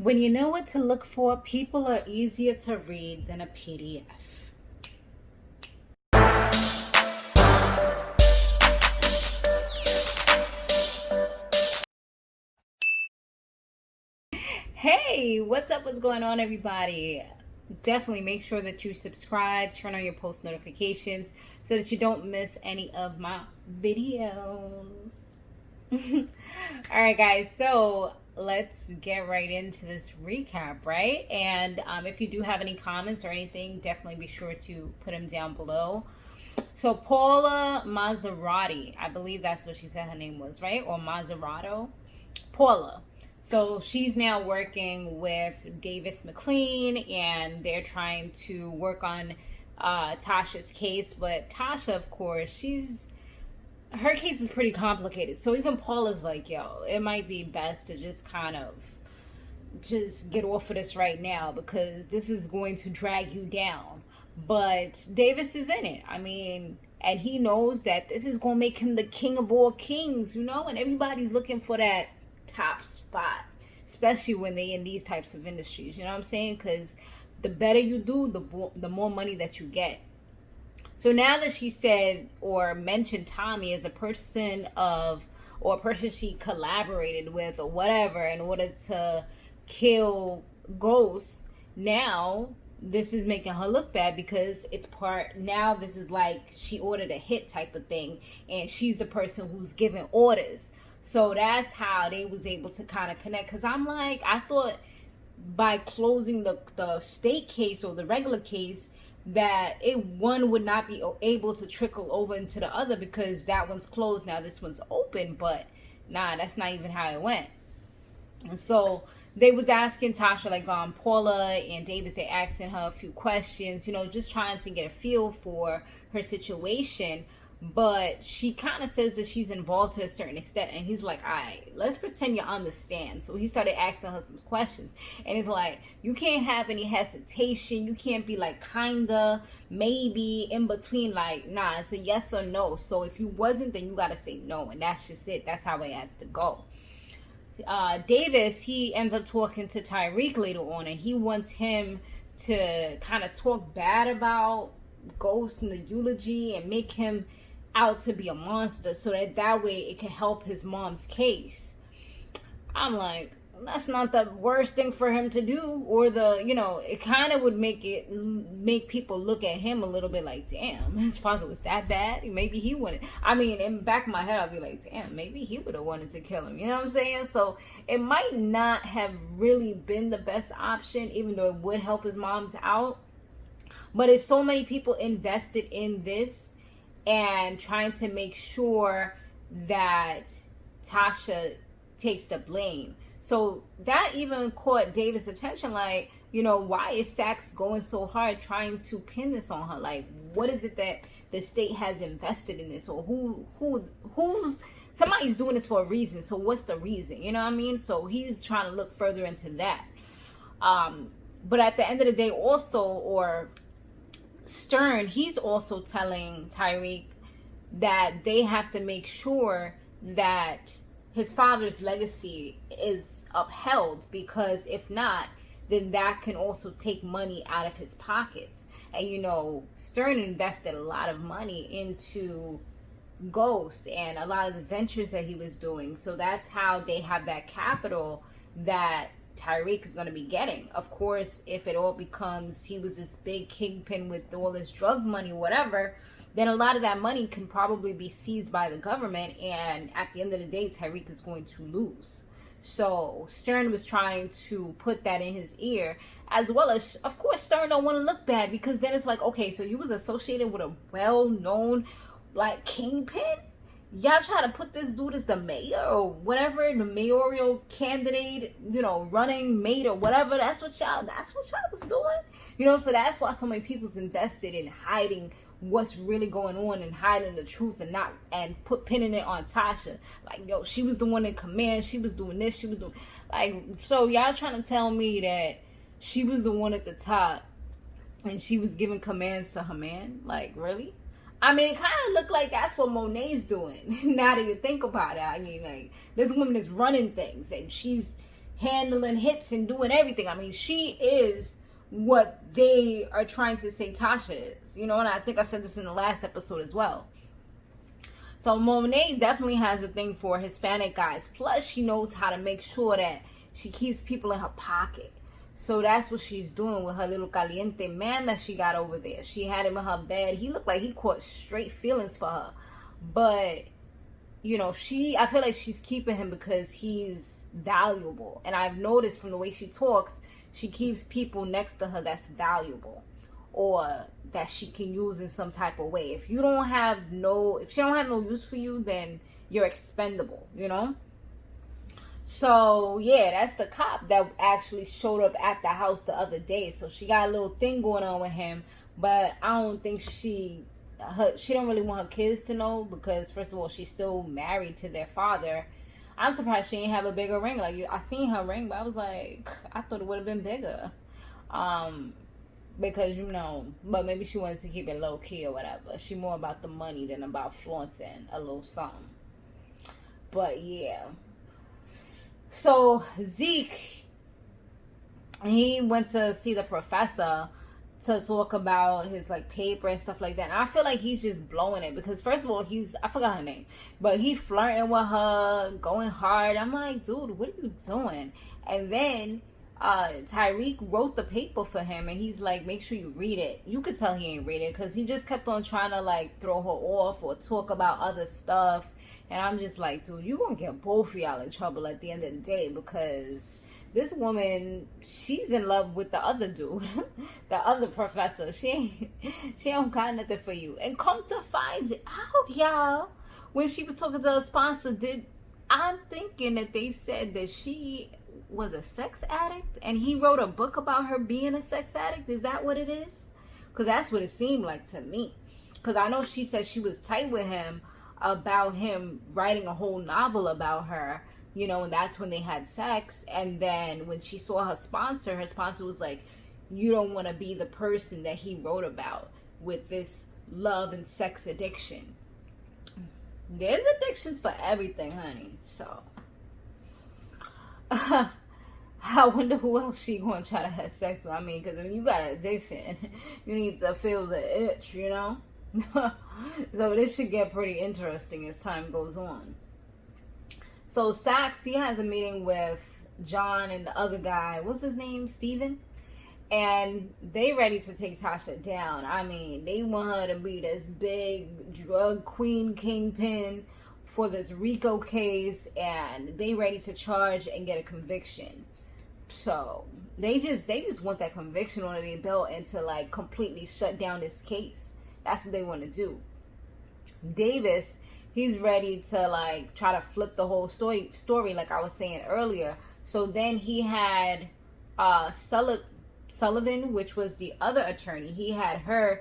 When you know what to look for, people are easier to read than a PDF. Hey, what's up? What's going on, everybody? Definitely make sure that you subscribe, turn on your post notifications so that you don't miss any of my videos. All right, guys, so let's get right into this recap, right? And if you do have any comments or anything, definitely be sure to put them down below. So Paula Mazorato, I believe that's what she said her name was, right? Or Mazorato? Paula. So she's now working with Davis McClean, and they're trying to work on Tasha's case. But Tasha, of course, her case is pretty complicated. So even Paula's like, yo, it might be best to just kind of just get off of this right now because this is going to drag you down. But Davis is in it. I mean, and he knows that this is going to make him the king of all kings, you know, and everybody's looking for that top spot, especially when they in these types of industries, you know what I'm saying? Because the better you do, the more money that you get. So now that she said or mentioned Tommy as a person she collaborated with or whatever in order to kill ghosts, now this is making her look bad because this is like she ordered a hit type of thing, and she's the person who's giving orders. So that's how they was able to kind of connect. Because I'm like, I thought by closing the state case or the regular case that one would not be able to trickle over into the other because that one's closed, now this one's open. But nah, that's not even how it went. And so they was asking Tasha, like Paula and Davis, they asking her a few questions, you know, just trying to get a feel for her situation. But she kind of says that she's involved to a certain extent, and he's like, all right, let's pretend you understand. So he started asking her some questions, and it's like, you can't have any hesitation, you can't be like kinda, maybe, in between, like, nah, it's a yes or no. So if you wasn't, then you gotta say no, and that's just it. That's how it has to go. Davis, he ends up talking to Tyreek later on, and he wants him to kind of talk bad about Ghost in the eulogy and make him out to be a monster so that way it can help his mom's case. I'm like, that's not the worst thing for him to do, or it kind of would make people look at him a little bit like, damn, his father was that bad. Maybe he wanted, I mean, in the back of my head I'll be like, damn, maybe he would have wanted to kill him, you know what I'm saying? So it might not have really been the best option, even though it would help his mom's out. But it's so many people invested in this and trying to make sure that Tasha takes the blame. So that even caught Davis' attention, like, you know, why is Sachs going so hard trying to pin this on her? Like, what is it that the state has invested in this? Or who's somebody's doing this for a reason. So what's the reason? You know what I mean? So he's trying to look further into that. But at the end of the day also, or Stern, he's also telling Tyreek that they have to make sure that his father's legacy is upheld, because if not, then that can also take money out of his pockets. And you know, Stern invested a lot of money into Ghost and a lot of the ventures that he was doing. So that's how they have that capital that Tyreek is going to be getting. Of course, if it all becomes he was this big kingpin with all this drug money, whatever, then a lot of that money can probably be seized by the government, and at the end of the day, Tyreek is going to lose. So Stern was trying to put that in his ear, as well as, of course, Stern don't want to look bad, because then it's like, okay, so you was associated with a well-known, like, kingpin? Y'all try to put this dude as the mayor or whatever, the mayoral candidate, you know, running mate or whatever. That's what y'all was doing. You know, so that's why so many people's invested in hiding what's really going on and hiding the truth and pinning it on Tasha. Like, yo, she was the one in command. She was doing this. She was doing, like, so y'all trying to tell me that she was the one at the top and she was giving commands to her man? Like, really? I mean, it kind of looked like that's what Monet's doing. Now that you think about it, I mean, like, this woman is running things, and she's handling hits and doing everything. I mean, she is what they are trying to say Tasha is. You know, and I think I said this in the last episode as well. So Monet definitely has a thing for Hispanic guys. Plus, she knows how to make sure that she keeps people in her pocket. So that's what she's doing with her little caliente man that she got over there. She had him in her bed. He looked like he caught straight feelings for her. But, you know, I feel like she's keeping him because he's valuable. And I've noticed from the way she talks, she keeps people next to her that's valuable. Or that she can use in some type of way. If she don't have no use for you, then you're expendable, you know? So, yeah, that's the cop that actually showed up at the house the other day. So she got a little thing going on with him. But I don't think she don't really want her kids to know because, first of all, she's still married to their father. I'm surprised she didn't have a bigger ring. Like, I seen her ring, but I was like, I thought it would have been bigger. Because, you know, but maybe she wanted to keep it low-key or whatever. She more about the money than about flaunting a little something. But, yeah. So, Zeke, he went to see the professor to talk about his, like, paper and stuff like that. And I feel like he's just blowing it. Because, first of all, I forgot her name. But he flirting with her, going hard. I'm like, dude, what are you doing? And then Tyreek wrote the paper for him, and he's like, make sure you read it. You could tell he ain't read it because he just kept on trying to, like, throw her off or talk about other stuff. And I'm just like, dude, you gonna get both of y'all in trouble at the end of the day because this woman, she's in love with the other dude, the other professor. She don't got nothing for you. And come to find out, y'all, when she was talking to her sponsor, I'm thinking that they said that she was a sex addict and he wrote a book about her being a sex addict. Is that what it is? Because that's what it seemed like to me. Because I know she said she was tight with him about him writing a whole novel about her, you know, and that's when they had sex. And then when she saw her sponsor was like, you don't want to be the person that he wrote about with this love and sex addiction. There's addictions for everything, honey. So I wonder who else she gonna try to have sex with. I mean, because when you got an addiction, you need to feel the itch, you know? So this should get pretty interesting as time goes on. So Sax, he has a meeting with John and the other guy. What's his name? Steven? And they ready to take Tasha down. I mean, they want her to be this big drug queen kingpin for this RICO case, and they ready to charge and get a conviction. So they just want that conviction under their belt and to, like, completely shut down this case. That's what they want to do. Davis, he's ready to, like, try to flip the whole story like I was saying earlier. So then he had Sullivan, which was the other attorney. He had her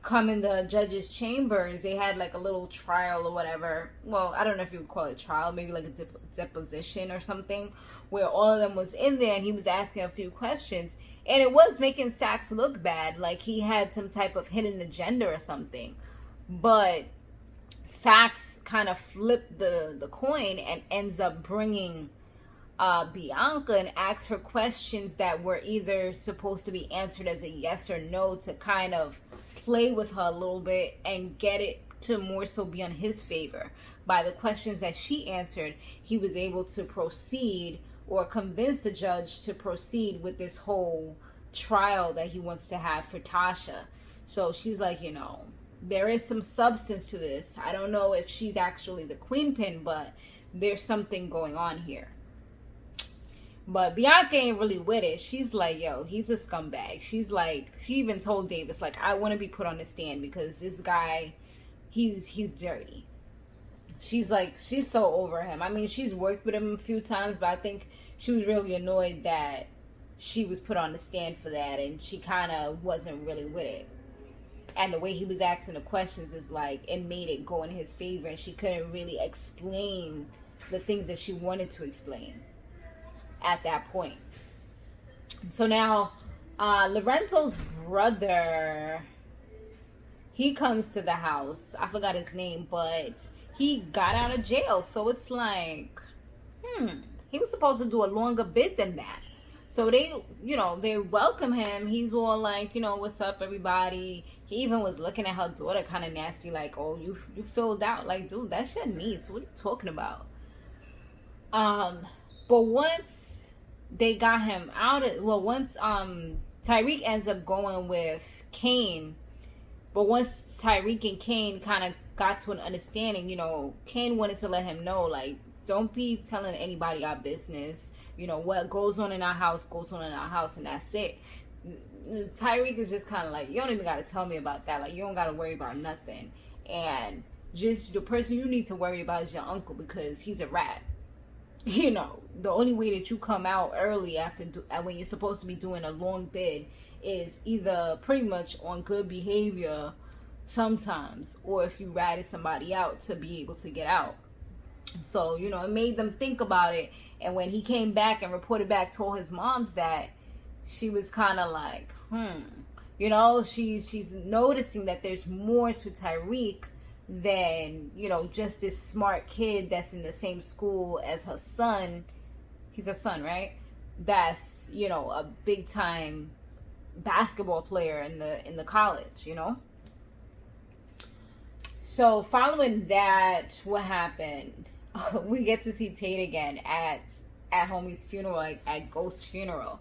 come in the judge's chambers. They had, like, a little trial or whatever. Well, I don't know if you would call it trial, maybe like a deposition or something, where all of them was in there and he was asking a few questions. And it was making Sax look bad, like he had some type of hidden agenda or something. But Sax kind of flipped the coin and ends up bringing Bianca and asks her questions that were either supposed to be answered as a yes or no to kind of play with her a little bit and get it to more so be on his favor. By the questions that she answered, he was able to proceed or convince the judge to proceed with this whole trial that he wants to have for Tasha. So she's like, you know, there is some substance to this. I don't know if she's actually the queen pin, but there's something going on here. But Bianca ain't really with it. She's like, yo, he's a scumbag. She's like, she even told Davis, like, I want to be put on the stand because this guy, he's dirty. She's like, she's so over him. I mean, she's worked with him a few times, but I think she was really annoyed that she was put on the stand for that, and she kind of wasn't really with it. And the way he was asking the questions is like, it made it go in his favor, and she couldn't really explain the things that she wanted to explain at that point. So now, Lorenzo's brother, he comes to the house. I forgot his name, but he got out of jail. So it's like, He was supposed to do a longer bid than that. So they, you know, they welcome him. He's all like, you know, what's up, everybody? He even was looking at her daughter kind of nasty, like, oh, you filled out. Like, dude, that's your niece. What are you talking about? But once they got him out, once Tyreek ends up going with Kane, but once Tyreek and Kane kind of got to an understanding, you know, Kane wanted to let him know, like, don't be telling anybody our business. You know, what goes on in our house goes on in our house, and that's it. Tyreek is just kind of like, you don't even got to tell me about that. Like, you don't got to worry about nothing. And just the person you need to worry about is your uncle, because he's a rat. You know, the only way that you come out early after when you're supposed to be doing a long bid is either pretty much on good behavior sometimes, or if you ratted somebody out to be able to get out. So, you know, it made them think about it. And when he came back and reported back, told his moms that, she was kind of like, you know, she's noticing that there's more to Tyreek than, you know, just this smart kid that's in the same school as her son. He's a son, right? That's, you know, a big time basketball player in the college, you know. So following that, what happened? We get to see Tate again at homie's funeral, like at Ghost's funeral.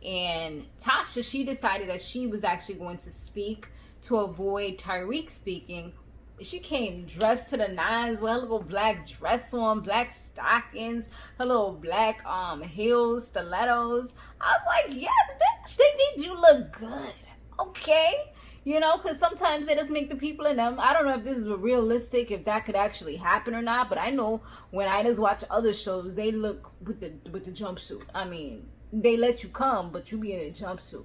And Tasha, she decided that she was actually going to speak to avoid Tyreek speaking. She came dressed to the nines with her little black dress on, black stockings, her little black heels, stilettos. I was like, yes, bitch, they made you look good. Okay. You know, because sometimes they just make the people in them. I don't know if this is realistic, if that could actually happen or not. But I know when I just watch other shows, they look with the jumpsuit. I mean, they let you come, but you be in a jumpsuit.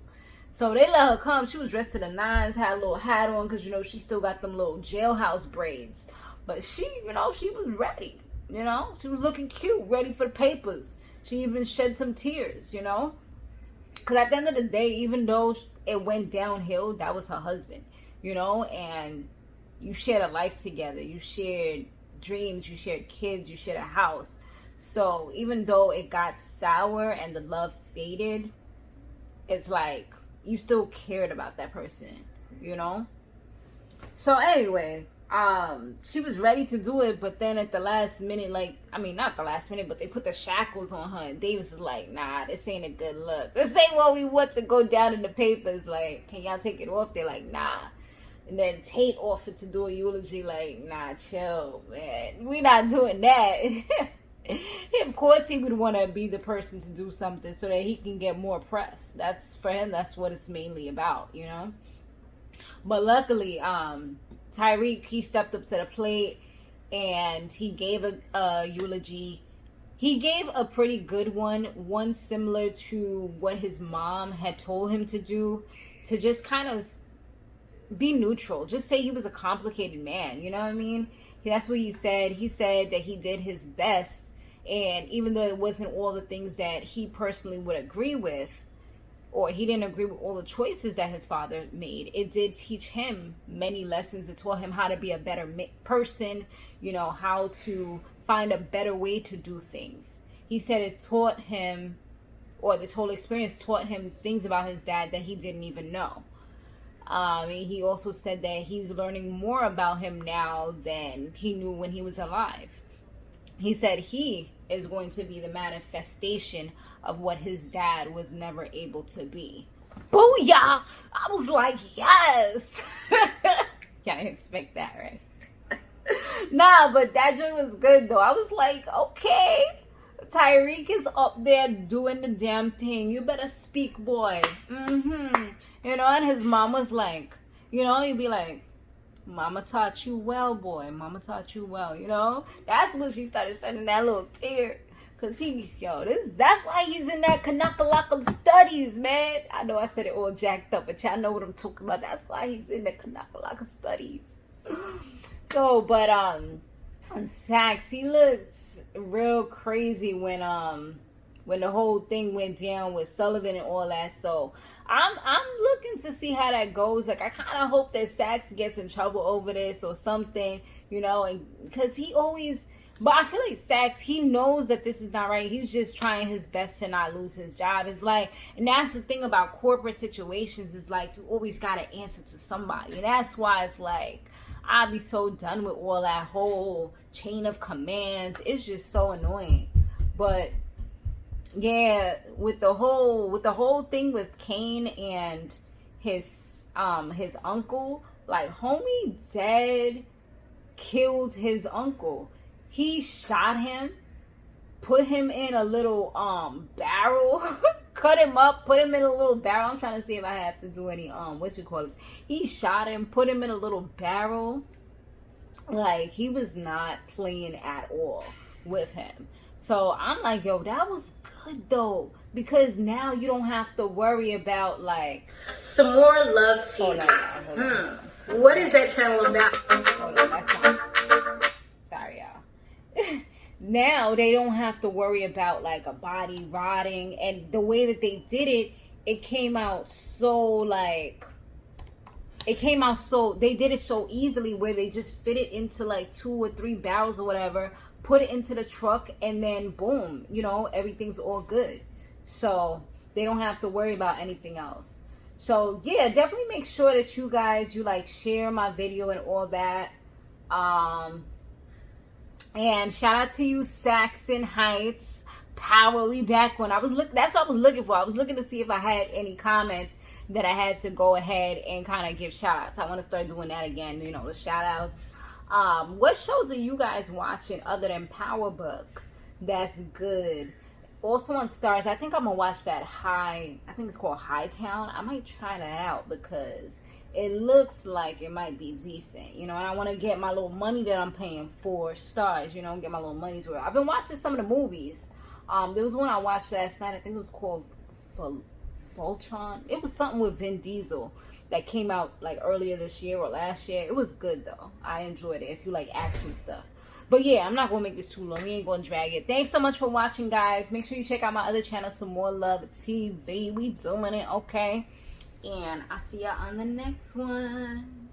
So they let her come. She was dressed to the nines, had a little hat on, because, you know, she still got them little jailhouse braids. But she, you know, she was ready. You know, she was looking cute, ready for the papers. She even shed some tears, you know. Because at the end of the day, even though it went downhill, that was her husband, you know, and you shared a life together. You shared dreams, you shared kids, you shared a house. So even though it got sour and the love faded, it's like you still cared about that person, you know. So anyway, she was ready to do it, but then at the last minute, like, I mean, not the last minute, but they put the shackles on her, and Davis is like, nah, this ain't a good look. This ain't what we want to go down in the papers. Like, can y'all take it off? They're like, nah. And then Tate offered to do a eulogy, like, nah, chill, man. We not doing that. Of course he would want to be the person to do something so that he can get more press. That's, for him, that's what it's mainly about, you know? But luckily, Tyreek, he stepped up to the plate and he gave a eulogy. He gave a pretty good one similar to what his mom had told him to do, to just kind of be neutral. Just say he was a complicated man, you know what I mean? That's what he said. He said that he did his best, and even though it wasn't all the things that he personally would agree with, or he didn't agree with all the choices that his father made, it did teach him many lessons. It taught him how to be a better person, you know, how to find a better way to do things. He said it taught him, or this whole experience taught him things about his dad that he didn't even know. He also said that he's learning more about him now than he knew when he was alive. He said he is going to be the manifestation of what his dad was never able to be. Booyah! I was like, yes! Y'all didn't expect that, right? Nah, but that joke was good, though. I was like, okay, Tyreek is up there doing the damn thing. You better speak, boy. You know, and his mom was like, you know, you'd be like, Mama taught you well, boy. Mama taught you well, you know? That's when she started shedding that little tear. Because that's why he's in that Kanakalaka studies, man. I know I said it all jacked up, but y'all know what I'm talking about. That's why he's in the Kanakalaka studies. So, but, Sax, he looked real crazy when the whole thing went down with Sullivan and all that. So, I'm looking to see how that goes. Like, I kind of hope that Sax gets in trouble over this or something, you know, and because he always, But I feel like Sax, he knows that this is not right. He's just trying his best to not lose his job. It's like, and that's the thing about corporate situations, is like, you always got to answer to somebody. And that's why it's like, I'd be so done with all that whole chain of commands. It's just so annoying. But yeah, with the whole thing with Kane and his uncle, like, homie dead killed his uncle. He shot him, put him in a little barrel, cut him up, put him in a little barrel. I'm trying to see if I have to do any he shot him, put him in a little barrel. Like, he was not playing at all with him. So I'm like, yo, that was good though, because now you don't have to worry about, like, Samore Love TV. Hold on. What is that channel about? Hold on, that's not... Sorry, y'all. Now they don't have to worry about, like, a body rotting, and the way that they did it, it came out so, like, they did it so easily, where they just fit it into like 2 or 3 barrels or whatever, put it into the truck, and then boom, you know, everything's all good. So they don't have to worry about anything else. So yeah, definitely make sure that you guys, like, share my video and all that. And shout out to you, Saxon Heights. Power, we back. When I was that's what I was looking for. I was looking to see if I had any comments that I had to go ahead and kind of give shout outs. I want to start doing that again, you know, the shout outs. What shows are you guys watching other than Powerbook that's good? Also on Starz, I think I'm gonna watch that I think it's called Hightown. I might try that out because it looks like it might be decent, you know, and I want to get my little money that I'm paying for Starz, you know, get my little money's worth. I've been watching some of the movies. There was one I watched last night. I think it was called Voltron. It was something with Vin Diesel that came out like earlier this year or last year. It was good though. I enjoyed it if you like action stuff. But yeah, I'm not going to make this too long. We ain't going to drag it. Thanks so much for watching, guys. Make sure you check out my other channel, Samore Love TV. We doing it, okay? And I'll see y'all on the next one.